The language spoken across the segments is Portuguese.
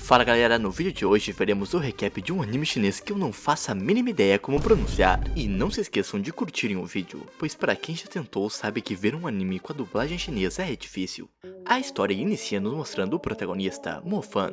Fala galera, no vídeo de hoje veremos o recap de um anime chinês que eu não faço a mínima ideia como pronunciar. E não se esqueçam de curtirem o vídeo, pois para quem já tentou sabe que ver um anime com a dublagem chinesa é difícil. A história inicia nos mostrando o protagonista, Mo Fan,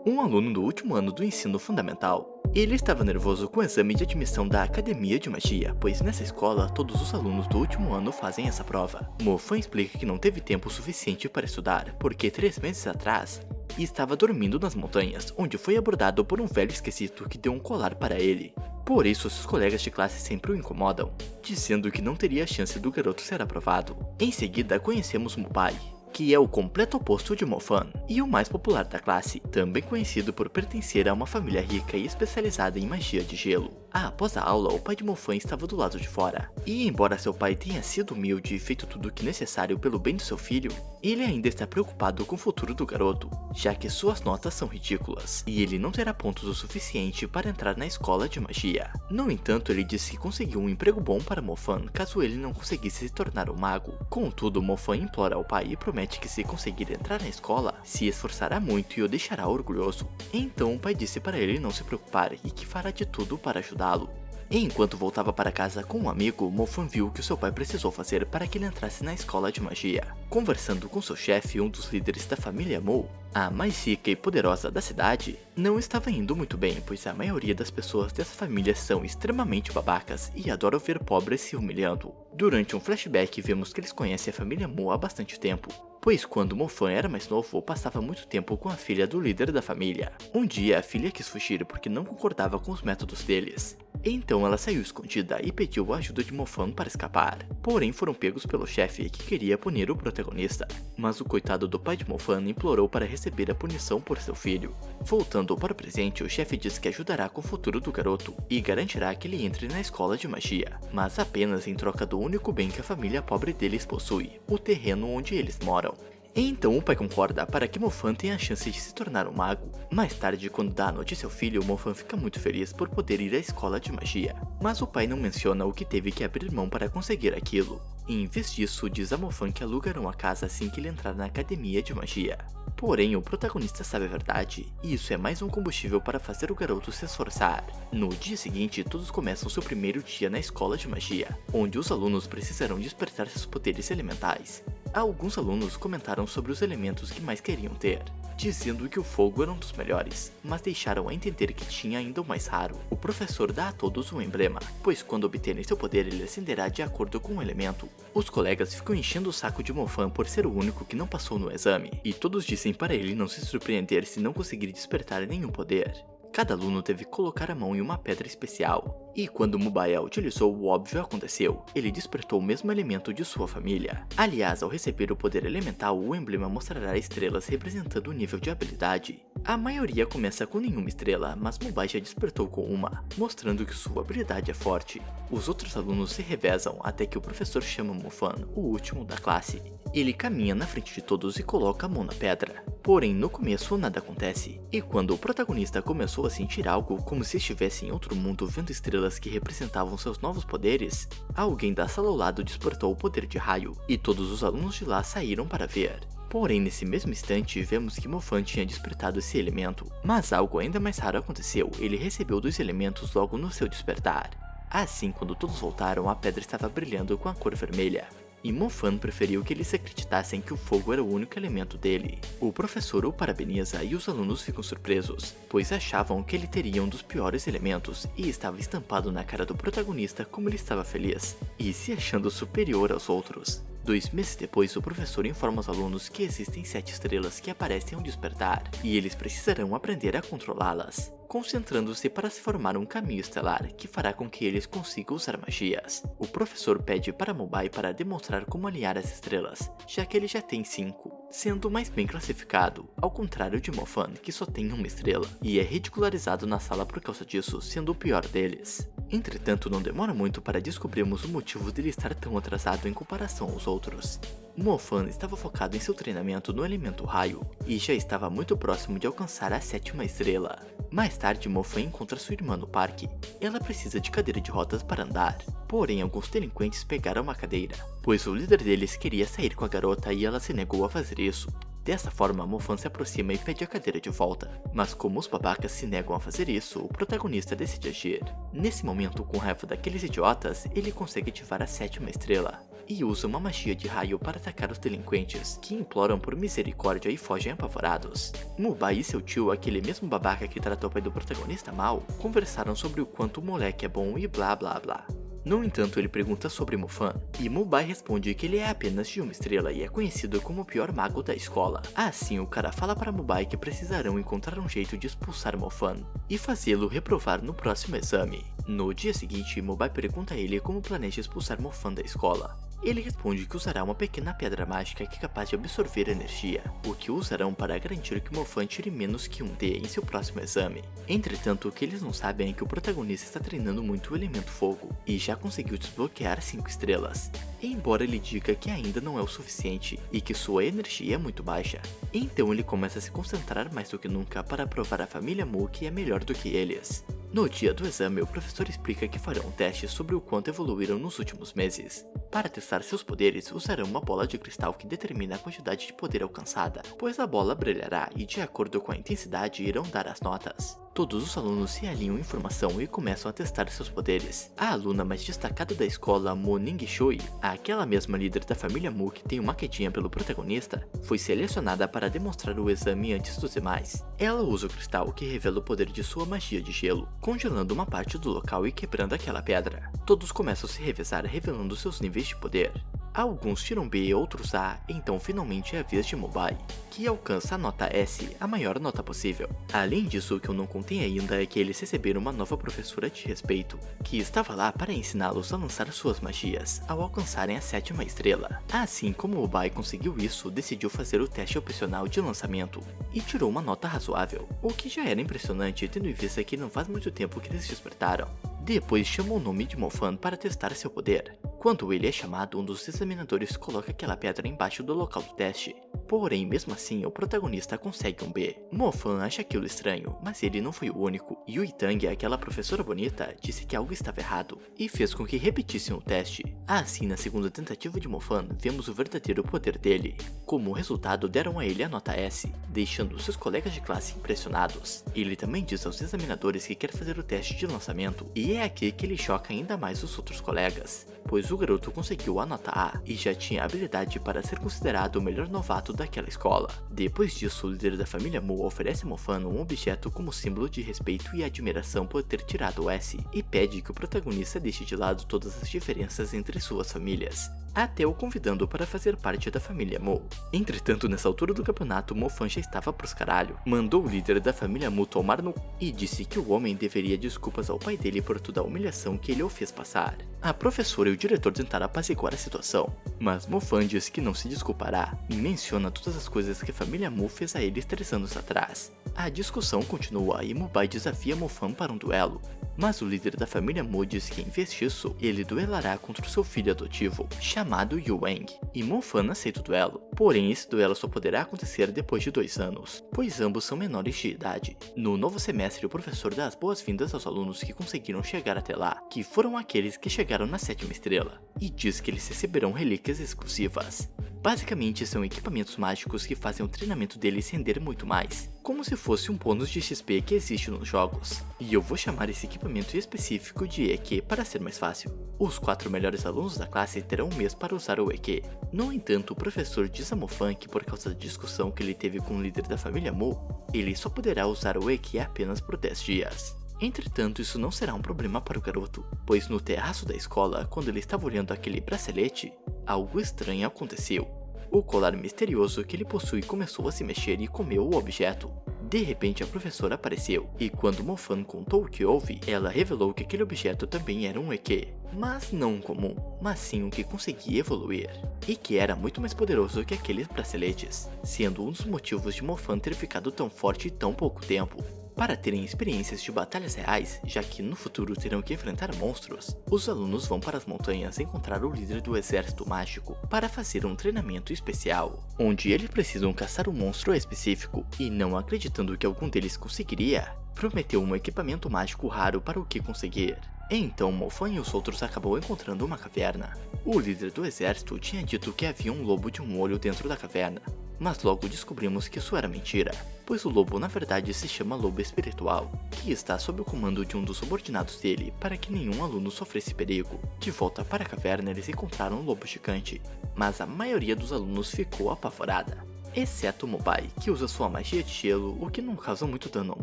um aluno do último ano do ensino fundamental. Ele estava nervoso com o exame de admissão da Academia de Magia, pois nessa escola todos os alunos do último ano fazem essa prova. Mo Fan explica que não teve tempo suficiente para estudar, porque 3 meses atrás estava dormindo nas montanhas, onde foi abordado por um velho esquisito que deu um colar para ele. Por isso seus colegas de classe sempre o incomodam, dizendo que não teria chance do garoto ser aprovado. Em seguida conhecemos Mubai, que é o completo oposto de Mo Fan, e o mais popular da classe, também conhecido por pertencer a uma família rica e especializada em magia de gelo. Após a aula, o pai de Mo Fan estava do lado de fora, e embora seu pai tenha sido humilde e feito tudo o que necessário pelo bem do seu filho, ele ainda está preocupado com o futuro do garoto, já que suas notas são ridículas, e ele não terá pontos o suficiente para entrar na escola de magia. No entanto, ele disse que conseguiu um emprego bom para Mo Fan caso ele não conseguisse se tornar um mago. Contudo, Mo Fan implora ao pai e promete que se conseguir entrar na escola, se esforçará muito e o deixará orgulhoso. Então o pai disse para ele não se preocupar e que fará de tudo para ajudá-lo. Enquanto voltava para casa com um amigo, Mo Fan viu o que o seu pai precisou fazer para que ele entrasse na escola de magia. Conversando com seu chefe, um dos líderes da família Mo, a mais rica e poderosa da cidade, não estava indo muito bem, pois a maioria das pessoas dessa família são extremamente babacas e adoram ver pobres se humilhando. Durante um flashback, vemos que eles conhecem a família Mo há bastante tempo, pois quando Mo Fan era mais novo, passava muito tempo com a filha do líder da família. Um dia, a filha quis fugir porque não concordava com os métodos deles. Então ela saiu escondida e pediu a ajuda de Mo Fan para escapar. Porém foram pegos pelo chefe que queria punir o protagonista. Mas o coitado do pai de Mo Fan implorou para receber a punição por seu filho. Voltando para o presente, o chefe diz que ajudará com o futuro do garoto e garantirá que ele entre na escola de magia, mas apenas em troca do único bem que a família pobre deles possui, o terreno onde eles moram. Então o pai concorda para que Mo Fan tenha a chance de se tornar um mago. Mais tarde, quando dá a notícia ao filho, Mo Fan fica muito feliz por poder ir à escola de magia. Mas o pai não menciona o que teve que abrir mão para conseguir aquilo. Em vez disso, diz a Mo Fan que alugarão a casa assim que ele entrar na academia de magia. Porém, o protagonista sabe a verdade, e isso é mais um combustível para fazer o garoto se esforçar. No dia seguinte, todos começam seu primeiro dia na escola de magia, onde os alunos precisarão despertar seus poderes elementais. Alguns alunos comentaram sobre os elementos que mais queriam ter, dizendo que o fogo era um dos melhores, mas deixaram a entender que tinha ainda o mais raro. O professor dá a todos um emblema, pois quando obterem seu poder ele acenderá de acordo com o elemento. Os colegas ficam enchendo o saco de Mo Fan por ser o único que não passou no exame, e todos dizem para ele não se surpreender se não conseguir despertar nenhum poder. Cada aluno teve que colocar a mão em uma pedra especial, e quando Mubai a utilizou, o óbvio aconteceu. Ele despertou o mesmo elemento de sua família. Aliás, ao receber o poder elemental, o emblema mostrará estrelas representando o nível de habilidade. A maioria começa com nenhuma estrela, mas Mubai já despertou com uma, mostrando que sua habilidade é forte. Os outros alunos se revezam até que o professor chama Mo Fan, o último da classe. Ele caminha na frente de todos e coloca a mão na pedra. Porém, no começo nada acontece, e quando o protagonista começou a sentir algo como se estivesse em outro mundo vendo estrelas que representavam seus novos poderes, alguém da sala ao lado despertou o poder de raio, e todos os alunos de lá saíram para ver. Porém, nesse mesmo instante, vemos que Mo Fan tinha despertado esse elemento, mas algo ainda mais raro aconteceu, ele recebeu 2 elementos logo no seu despertar. Assim, quando todos voltaram, a pedra estava brilhando com a cor vermelha. E Mo Fan preferiu que eles acreditassem que o fogo era o único elemento dele. O professor o parabeniza e os alunos ficam surpresos, pois achavam que ele teria um dos piores elementos e estava estampado na cara do protagonista como ele estava feliz, e se achando superior aos outros. 2 meses depois, o professor informa os alunos que existem 7 estrelas que aparecem ao despertar, e eles precisarão aprender a controlá-las, concentrando-se para se formar um caminho estelar que fará com que eles consigam usar magias. O professor pede para Mubai para demonstrar como alinhar as estrelas, já que ele já tem 5, sendo mais bem classificado, ao contrário de Mo Fan, que só tem uma estrela, e é ridicularizado na sala por causa disso, sendo o pior deles. Entretanto, não demora muito para descobrirmos o motivo dele estar tão atrasado em comparação aos outros. Mo Fan estava focado em seu treinamento no elemento raio, e já estava muito próximo de alcançar a 7ª estrela. Mais tarde, Mo Fan encontra sua irmã no parque. Ela precisa de cadeira de rodas para andar, porém alguns delinquentes pegaram a cadeira, pois o líder deles queria sair com a garota e ela se negou a fazer isso. Dessa forma, Mofan se aproxima e pede a cadeira de volta. Mas como os babacas se negam a fazer isso, o protagonista decide agir. Nesse momento, com raiva daqueles idiotas, ele consegue ativar a 7ª estrela e usa uma magia de raio para atacar os delinquentes, que imploram por misericórdia e fogem apavorados. Mubai e seu tio, aquele mesmo babaca que tratou o pai do protagonista mal, conversaram sobre o quanto o moleque é bom e blá blá blá. No entanto, ele pergunta sobre Mofan, e Mubai responde que ele é apenas de 1 estrela e é conhecido como o pior mago da escola. Assim, o cara fala para Mubai que precisarão encontrar um jeito de expulsar Mofan e fazê-lo reprovar no próximo exame. No dia seguinte, Mubai pergunta a ele como planeja expulsar Mofan da escola. Ele responde que usará uma pequena pedra mágica que é capaz de absorver energia, o que usarão para garantir que Mofan tire menos que um D em seu próximo exame. Entretanto, o que eles não sabem é que o protagonista está treinando muito o elemento fogo, e já conseguiu desbloquear 5 estrelas, embora ele diga que ainda não é o suficiente, e que sua energia é muito baixa. Então ele começa a se concentrar mais do que nunca para provar à família Mu que é melhor do que eles. No dia do exame, o professor explica que farão um teste sobre o quanto evoluíram nos últimos meses. Para testar seus poderes, usarão uma bola de cristal que determina a quantidade de poder alcançada, pois a bola brilhará e de acordo com a intensidade irão dar as notas. Todos os alunos se alinham em formação e começam a testar seus poderes. A aluna mais destacada da escola, Mo Ningshui, aquela mesma líder da família Mu que tem uma quedinha pelo protagonista, foi selecionada para demonstrar o exame antes dos demais. Ela usa o cristal que revela o poder de sua magia de gelo, congelando uma parte do local e quebrando aquela pedra. Todos começam a se revezar revelando seus níveis de poder. Alguns tiram B e outros A, então finalmente é a vez de Mubai, que alcança a nota S, a maior nota possível. Além disso, o que eu não contei ainda é que eles receberam uma nova professora de respeito, que estava lá para ensiná-los a lançar suas magias, ao alcançarem a 7ª estrela. Assim como Mubai conseguiu isso, decidiu fazer o teste opcional de lançamento, e tirou uma nota razoável, o que já era impressionante tendo em vista que não faz muito tempo que eles despertaram. Depois chamou o nome de Mofan para testar seu poder. Quando ele é chamado, um dos examinadores coloca aquela pedra embaixo do local do teste. Porém, mesmo assim, o protagonista consegue um B. Mofan acha aquilo estranho, mas ele não foi o único, e o Itang, aquela professora bonita, disse que algo estava errado, e fez com que repetissem o teste. Assim, na segunda tentativa de Mofan, vemos o verdadeiro poder dele. Como resultado, deram a ele a nota S, deixando seus colegas de classe impressionados. Ele também diz aos examinadores que quer fazer o teste de lançamento, e é aqui que ele choca ainda mais os outros colegas, pois o garoto conseguiu a nota A e já tinha habilidade para ser considerado o melhor novato daquela escola. Depois disso, o líder da família Mu oferece a Mofan um objeto como símbolo de respeito e admiração por ter tirado o S, e pede que o protagonista deixe de lado todas as diferenças entre suas famílias, até o convidando para fazer parte da família Mu. Entretanto, nessa altura do campeonato, Mofan já estava pros caralho, mandou o líder da família Mu tomar no e disse que o homem deveria desculpas ao pai dele por toda a humilhação que ele o fez passar. A professora e o diretor tentaram apaziguar a situação, mas Mofan diz que não se desculpará e menciona todas as coisas que a família Mu fez a eles 3 anos atrás. A discussão continua e Mubai desafia Mofan para um duelo, mas o líder da família Mu diz que em vez disso, ele duelará contra o seu filho adotivo, chamado Yueng, e Mofan aceita o duelo. Porém, esse duelo só poderá acontecer depois de 2 anos, pois ambos são menores de idade. No novo semestre, o professor dá as boas-vindas aos alunos que conseguiram chegar até lá, que foram aqueles que chegaram na 7ª estrela, e diz que eles receberão relíquias exclusivas. Basicamente, são equipamentos mágicos que fazem o treinamento deles render muito mais, como se fosse um bônus de XP que existe nos jogos. E eu vou chamar esse equipamento específico de EQ para ser mais fácil. Os 4 melhores alunos da classe terão um mês para usar o EQ. No entanto, o professor diz a Mofan que por causa da discussão que ele teve com o líder da família Mu, ele só poderá usar o EQ apenas por 10 dias. Entretanto, isso não será um problema para o garoto, pois no terraço da escola, quando ele estava olhando aquele bracelete, algo estranho aconteceu. O colar misterioso que ele possui começou a se mexer e comeu o objeto. De repente, a professora apareceu, e quando Mofan contou o que houve, ela revelou que aquele objeto também era um EQ, mas não um comum, mas sim um que conseguia evoluir, e que era muito mais poderoso que aqueles braceletes, sendo um dos motivos de Mofan ter ficado tão forte em tão pouco tempo. Para terem experiências de batalhas reais, já que no futuro terão que enfrentar monstros, os alunos vão para as montanhas encontrar o líder do exército mágico para fazer um treinamento especial, onde eles precisam caçar um monstro específico, e não acreditando que algum deles conseguiria, prometeu um equipamento mágico raro para o que conseguir. Então Mofan e os outros acabam encontrando uma caverna. O líder do exército tinha dito que havia um lobo de um olho dentro da caverna, mas logo descobrimos que isso era mentira, pois o lobo na verdade se chama lobo espiritual, que está sob o comando de um dos subordinados dele para que nenhum aluno sofresse perigo. De volta para a caverna eles encontraram um lobo gigante, mas a maioria dos alunos ficou apavorada, exceto Mobai, que usa sua magia de gelo, o que não causa muito dano ao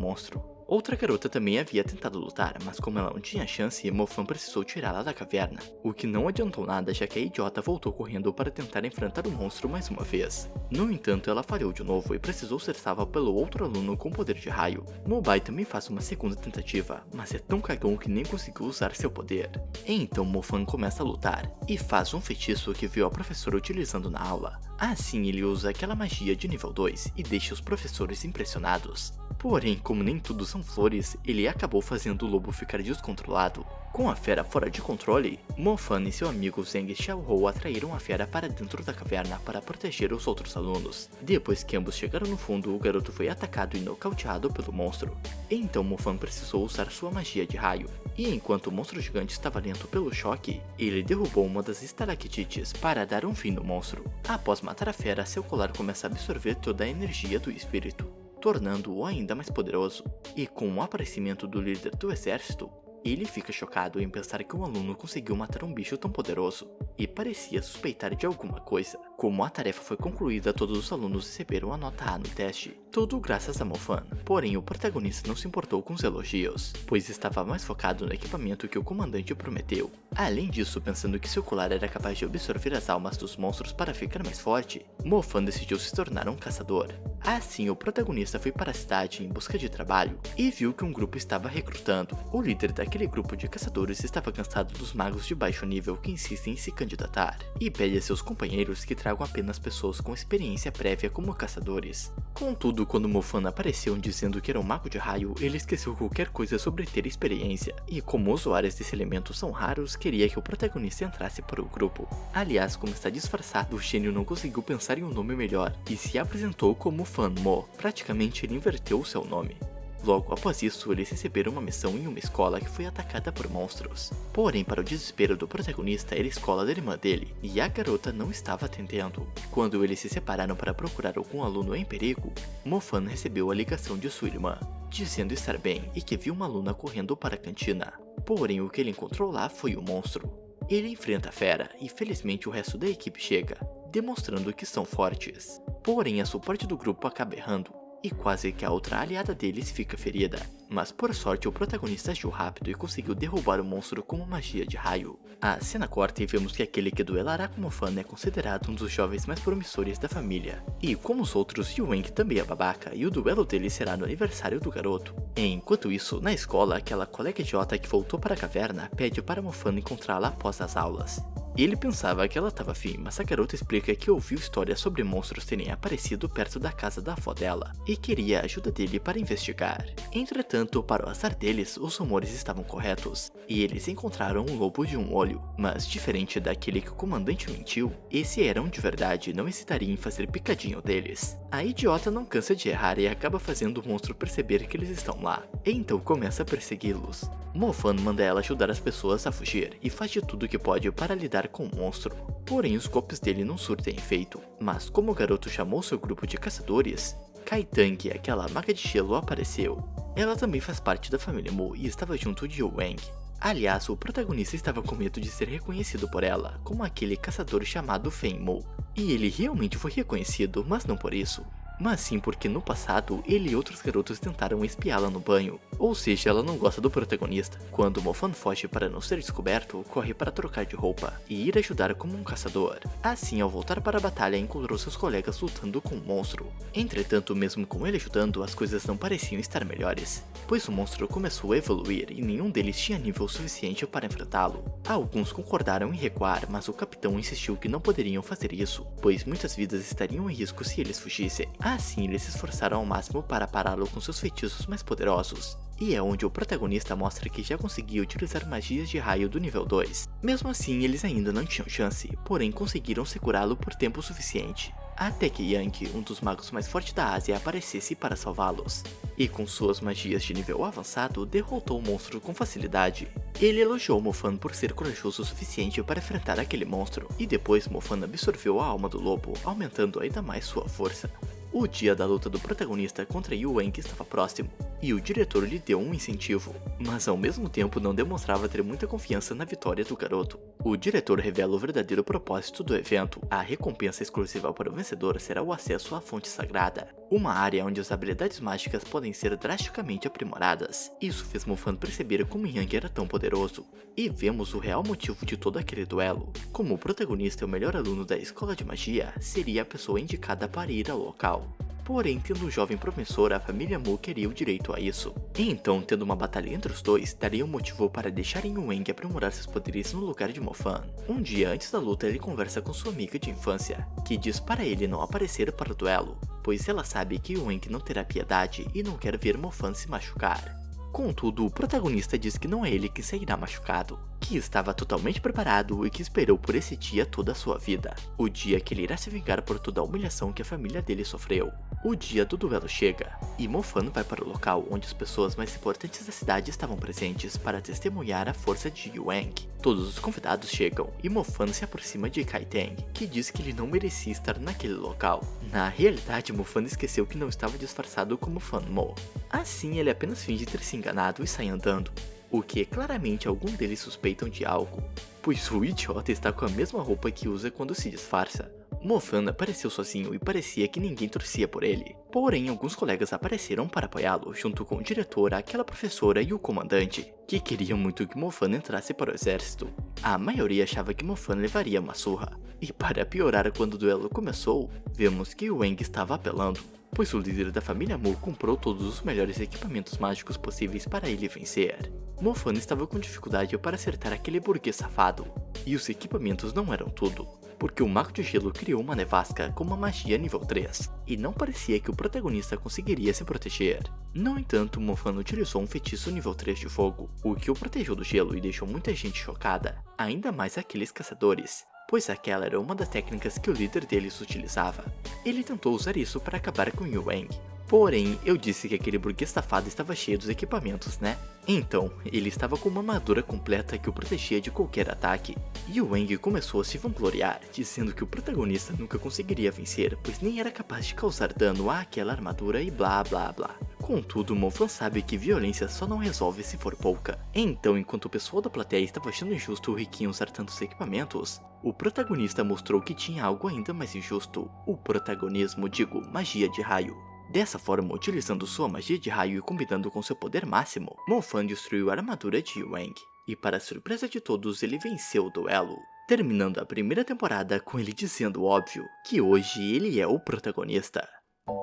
monstro. Outra garota também havia tentado lutar, mas como ela não tinha chance, Mofan precisou tirá-la da caverna, o que não adiantou nada já que a idiota voltou correndo para tentar enfrentar o monstro mais uma vez. No entanto, ela falhou de novo e precisou ser salva pelo outro aluno com poder de raio. Mobai também faz uma segunda tentativa, mas é tão cagão que nem conseguiu usar seu poder. Então Mofan começa a lutar, e faz um feitiço que viu a professora utilizando na aula. Assim ele usa aquela magia de nível 2 e deixa os professores impressionados. Porém, como nem tudo são flores, ele acabou fazendo o lobo ficar descontrolado. Com a fera fora de controle, Mofan e seu amigo Zeng Xiaohou atraíram a fera para dentro da caverna para proteger os outros alunos. Depois que ambos chegaram no fundo, o garoto foi atacado e nocauteado pelo monstro. Então Mofan precisou usar sua magia de raio, e enquanto o monstro gigante estava lento pelo choque, ele derrubou uma das estalactites para dar um fim no monstro. Após matar a fera, seu colar começa a absorver toda a energia do espírito, tornando-o ainda mais poderoso. E com o aparecimento do líder do exército, ele fica chocado em pensar que um aluno conseguiu matar um bicho tão poderoso, e parecia suspeitar de alguma coisa. Como a tarefa foi concluída, todos os alunos receberam a nota A no teste, tudo graças a Mofan. Porém, o protagonista não se importou com os elogios, pois estava mais focado no equipamento que o comandante prometeu. Além disso, pensando que seu colar era capaz de absorver as almas dos monstros para ficar mais forte, Mofan decidiu se tornar um caçador. Assim, o protagonista foi para a cidade em busca de trabalho e viu que um grupo estava recrutando. O líder daquele grupo de caçadores estava cansado dos magos de baixo nível que insistem em se candidatar, e pede a seus companheiros que tragam apenas pessoas com experiência prévia como caçadores. Contudo, quando Mofan apareceu dizendo que era um mago de raio, ele esqueceu qualquer coisa sobre ter experiência, e como usuários desse elemento são raros, queria que o protagonista entrasse para o grupo. Aliás, como está disfarçado, o gênio não conseguiu pensar em um nome melhor, e se apresentou como Fan Mo. Praticamente ele inverteu o seu nome. Logo após isso, eles receberam uma missão em uma escola que foi atacada por monstros. Porém, para o desespero do protagonista, era a escola da irmã dele, e a garota não estava atendendo. Quando eles se separaram para procurar algum aluno em perigo, Mofan recebeu a ligação de sua irmã, dizendo estar bem e que viu uma aluna correndo para a cantina. Porém, o que ele encontrou lá foi o monstro. Ele enfrenta a fera e felizmente o resto da equipe chega, demonstrando que são fortes. Porém, a suporte do grupo acaba errando, e quase que a outra aliada deles fica ferida. Mas por sorte o protagonista agiu rápido e conseguiu derrubar o monstro com uma magia de raio. A cena corta e vemos que aquele que duelará com Mofan é considerado um dos jovens mais promissores da família. E como os outros, Yueng também é babaca e o duelo dele será no aniversário do garoto. Enquanto isso, na escola, aquela colega idiota que voltou para a caverna pede para Mofan encontrá-la após as aulas. Ele pensava que ela estava afim, mas a garota explica que ouviu histórias sobre monstros terem aparecido perto da casa da avó dela, e queria a ajuda dele para investigar. Entretanto, para o azar deles, os rumores estavam corretos, e eles encontraram um lobo de um olho, mas diferente daquele que o comandante mentiu, esse era um de verdade e não hesitaria em fazer picadinho deles. A idiota não cansa de errar e acaba fazendo o monstro perceber que eles estão lá, e então começa a persegui-los. Mofan manda ela ajudar as pessoas a fugir, e faz de tudo que pode para lidar com o monstro. Porém, os golpes dele não surtem efeito, mas como o garoto chamou seu grupo de caçadores, Kai Tang, aquela maga de gelo, apareceu. Ela também faz parte da família Mu e estava junto de Wang. Aliás, o protagonista estava com medo de ser reconhecido por ela, como aquele caçador chamado Feng Mu. E ele realmente foi reconhecido, mas não por isso. Mas sim porque no passado, ele e outros garotos tentaram espiá-la no banho, ou seja, ela não gosta do protagonista. Quando Mofan foge para não ser descoberto, corre para trocar de roupa e ir ajudar como um caçador. Assim, ao voltar para a batalha, encontrou seus colegas lutando com o monstro. Entretanto, mesmo com ele ajudando, as coisas não pareciam estar melhores, pois o monstro começou a evoluir e nenhum deles tinha nível suficiente para enfrentá-lo. Alguns concordaram em recuar, mas o capitão insistiu que não poderiam fazer isso, pois muitas vidas estariam em risco se eles fugissem. Assim, eles se esforçaram ao máximo para pará-lo com seus feitiços mais poderosos. E é onde o protagonista mostra que já conseguia utilizar magias de raio do nível 2. Mesmo assim, eles ainda não tinham chance, porém conseguiram segurá-lo por tempo suficiente, até que Yang, um dos magos mais fortes da Ásia, aparecesse para salvá-los. E com suas magias de nível avançado, derrotou o monstro com facilidade. Ele elogiou Mofan por ser corajoso o suficiente para enfrentar aquele monstro, e depois Mofan absorveu a alma do lobo, aumentando ainda mais sua força. O dia da luta do protagonista contra Yu Wang estava próximo, e o diretor lhe deu um incentivo, mas ao mesmo tempo não demonstrava ter muita confiança na vitória do garoto. O diretor revela o verdadeiro propósito do evento. A recompensa exclusiva para o vencedor será o acesso à Fonte Sagrada, uma área onde as habilidades mágicas podem ser drasticamente aprimoradas. Isso fez Mofan perceber como Yang era tão poderoso, e vemos o real motivo de todo aquele duelo. Como o protagonista é o melhor aluno da escola de magia, seria a pessoa indicada para ir ao local. Porém, tendo um jovem promissor, a família Mu queria o direito a isso. E então, tendo uma batalha entre os dois, daria um motivo para deixarem Yu Wang aprimorar seus poderes no lugar de Mofan. Um dia antes da luta, ele conversa com sua amiga de infância, que diz para ele não aparecer para o duelo, pois ela sabe que Yu Wang não terá piedade e não quer ver Mofan se machucar. Contudo, o protagonista diz que não é ele que sairá machucado, que estava totalmente preparado e que esperou por esse dia toda a sua vida. O dia que ele irá se vingar por toda a humilhação que a família dele sofreu. O dia do duelo chega, e Mofan vai para o local onde as pessoas mais importantes da cidade estavam presentes para testemunhar a força de Yu Wang. Todos os convidados chegam, e Mofan se aproxima de Kai Teng, que diz que ele não merecia estar naquele local. Na realidade, Mofan esqueceu que não estava disfarçado como Fan Mo. Assim, ele apenas finge ter se enganado e sai andando, o que claramente algum deles suspeitam de algo, pois o idiota está com a mesma roupa que usa quando se disfarça. Mofan apareceu sozinho e parecia que ninguém torcia por ele. Porém, alguns colegas apareceram para apoiá-lo, junto com o diretor, aquela professora e o comandante, que queriam muito que Mofan entrasse para o exército. A maioria achava que Mofan levaria uma surra. E para piorar, quando o duelo começou, vemos que Wang estava apelando, pois o líder da família Mu comprou todos os melhores equipamentos mágicos possíveis para ele vencer. Mofan estava com dificuldade para acertar aquele burguês safado, e os equipamentos não eram tudo, porque o Mago de Gelo criou uma nevasca com uma magia nível 3, e não parecia que o protagonista conseguiria se proteger. No entanto, Mofan utilizou um feitiço nível 3 de fogo, o que o protegeu do gelo e deixou muita gente chocada, ainda mais aqueles caçadores, pois aquela era uma das técnicas que o líder deles utilizava. Ele tentou usar isso para acabar com Yu Wang. Porém, eu disse que aquele burguês safado estava cheio dos equipamentos, né? Então, ele estava com uma armadura completa que o protegia de qualquer ataque. E o Wang começou a se vangloriar, dizendo que o protagonista nunca conseguiria vencer, pois nem era capaz de causar dano àquela armadura e blá blá blá. Contudo, Mofan sabe que violência só não resolve se for pouca. Então, enquanto o pessoal da plateia estava achando injusto o riquinho usar tantos equipamentos, o protagonista mostrou que tinha algo ainda mais injusto: o protagonismo, magia de raio. Dessa forma, utilizando sua magia de raio e combinando com seu poder máximo, Mofan destruiu a armadura de Yu Wang, e para surpresa de todos, ele venceu o duelo, terminando a primeira temporada com ele dizendo óbvio, que hoje ele é o protagonista.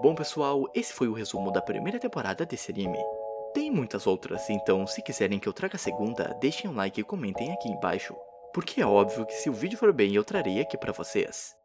Bom pessoal, esse foi o resumo da primeira temporada desse anime. Tem muitas outras, então se quiserem que eu traga a segunda, deixem um like e comentem aqui embaixo, porque é óbvio que se o vídeo for bem eu trarei aqui pra vocês.